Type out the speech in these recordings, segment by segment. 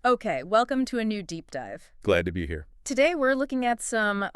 Okay, welcome to a new deep dive. Glad to be here. Today we're looking at some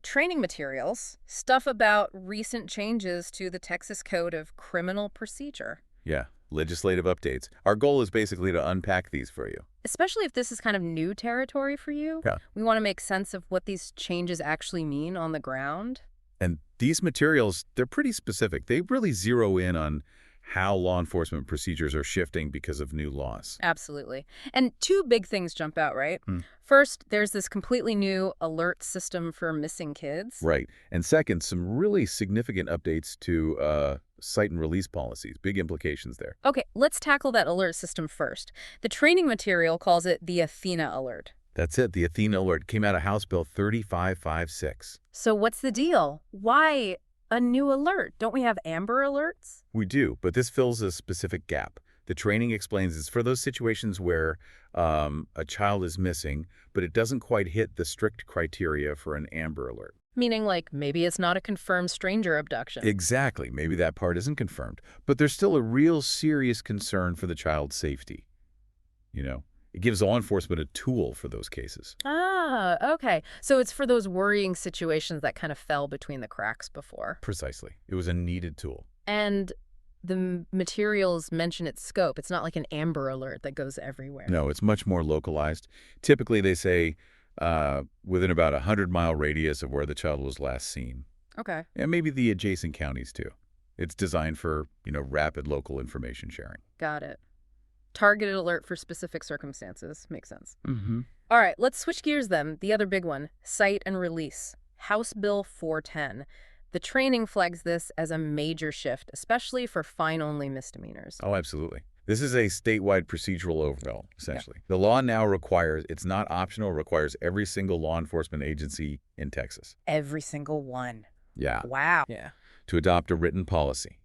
training materials, stuff about recent changes to the Texas Code of Criminal Procedure. Yeah, legislative updates. Our goal is basically to unpack these for you. Especially if this is kind of new territory for you, Yeah. we want to make sense of what these changes actually mean on the ground. And these materials, they're pretty specific. They really zero in on how law enforcement procedures are shifting because of new laws. Absolutely. And two big things jump out, right? Hmm. First, there's this completely new alert system for missing kids. Right. And second, some really significant updates to cite and release policies. Big implications there. Okay, let's tackle that alert system first. The training material calls it the Athena Alert. That's it. The Athena Alert came out of House Bill 3556. So what's the deal? Why a new alert? Don't we have Amber Alerts? We do, but this fills a specific gap. The training explains it's for those situations where a child is missing, but it doesn't quite hit the strict criteria for an Amber Alert. Meaning, like, maybe it's not a confirmed stranger abduction. Exactly. Maybe that part isn't confirmed, but there's still a real serious concern for the child's safety. It gives law enforcement a tool for those cases. Ah, okay. So it's for those worrying situations that kind of fell between the cracks before. Precisely. It was a needed tool. And the materials mention its scope. It's not like an Amber Alert that goes everywhere. No, it's much more localized. Typically, they say within about a 100-mile radius of where the child was last seen. Okay. And maybe the adjacent counties, too. It's designed for, rapid local information sharing. Got it. Targeted alert for specific circumstances. Makes sense. Mm-hmm. All right, let's switch gears then. The other big one, Cite and Release. House Bill 410. The training flags this as a major shift, especially for fine-only misdemeanors. Oh, absolutely. This is a statewide procedural overhaul, essentially. Yeah. The law now requires, it's not optional, requires every single law enforcement agency in Texas. Every single one. Yeah. Wow. Yeah. To adopt a written policy.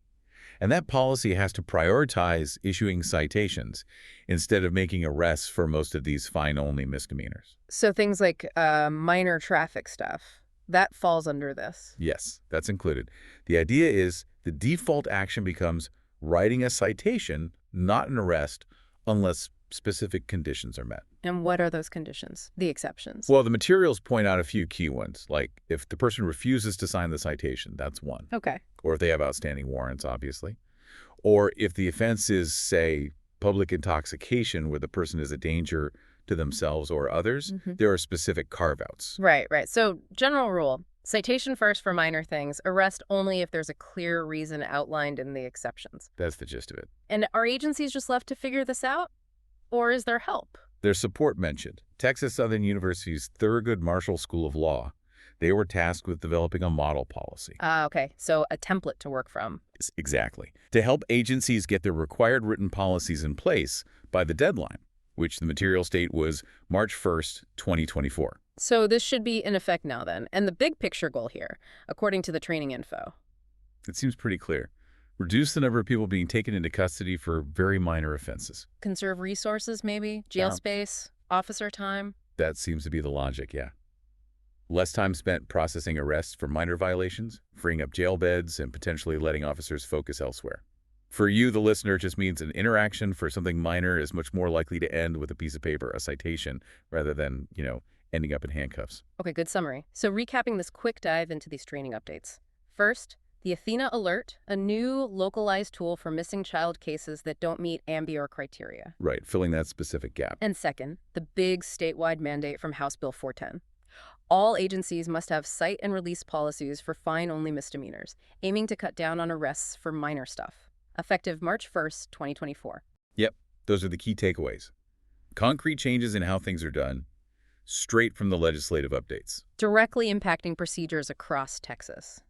And that policy has to prioritize issuing citations instead of making arrests for most of these fine-only misdemeanors. So things like minor traffic stuff, that falls under this. Yes, that's included. The idea is the default action becomes writing a citation, not an arrest, unless specific conditions are met. And what are those conditions? The exceptions? Well, the materials point out a few key ones, like if the person refuses to sign the citation, that's one. Okay. Or if they have outstanding warrants, obviously. Or if the offense is, say, public intoxication where the person is a danger to themselves or others, there are specific carve-outs. Right. So general rule, citation first for minor things, arrest only if there's a clear reason outlined in the exceptions. That's the gist of it. And are agencies just left to figure this out? Or is there help? There's support mentioned. Texas Southern University's Thurgood Marshall School of Law, they were tasked with developing a model policy. Okay. So a template to work from. Exactly. To help agencies get their required written policies in place by the deadline, which the material state was March 1st, 2024. So this should be in effect now then. And the big picture goal here, according to the training info. It seems pretty clear. Reduce the number of people being taken into custody for very minor offenses. Conserve resources, maybe? Jail space? Officer time? That seems to be the logic, yeah. Less time spent processing arrests for minor violations, freeing up jail beds, and potentially letting officers focus elsewhere. For you, the listener, it just means an interaction for something minor is much more likely to end with a piece of paper, a citation, rather than, ending up in handcuffs. Okay, good summary. So recapping this quick dive into these training updates. First, the Athena Alert, a new localized tool for missing child cases that don't meet Amber criteria. Right, filling that specific gap. And second, the big statewide mandate from House Bill 410. All agencies must have cite and release policies for fine-only misdemeanors, aiming to cut down on arrests for minor stuff. Effective March 1st, 2024. Yep, those are the key takeaways. Concrete changes in how things are done, straight from the legislative updates. Directly impacting procedures across Texas.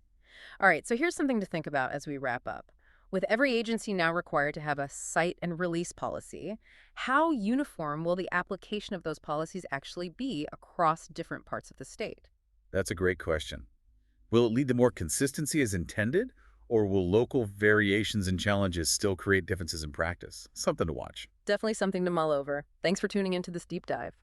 All right, so here's something to think about as we wrap up. With every agency now required to have a cite and release policy, how uniform will the application of those policies actually be across different parts of the state? That's a great question. Will it lead to more consistency as intended, or will local variations and challenges still create differences in practice? Something to watch. Definitely something to mull over. Thanks for tuning into this deep dive.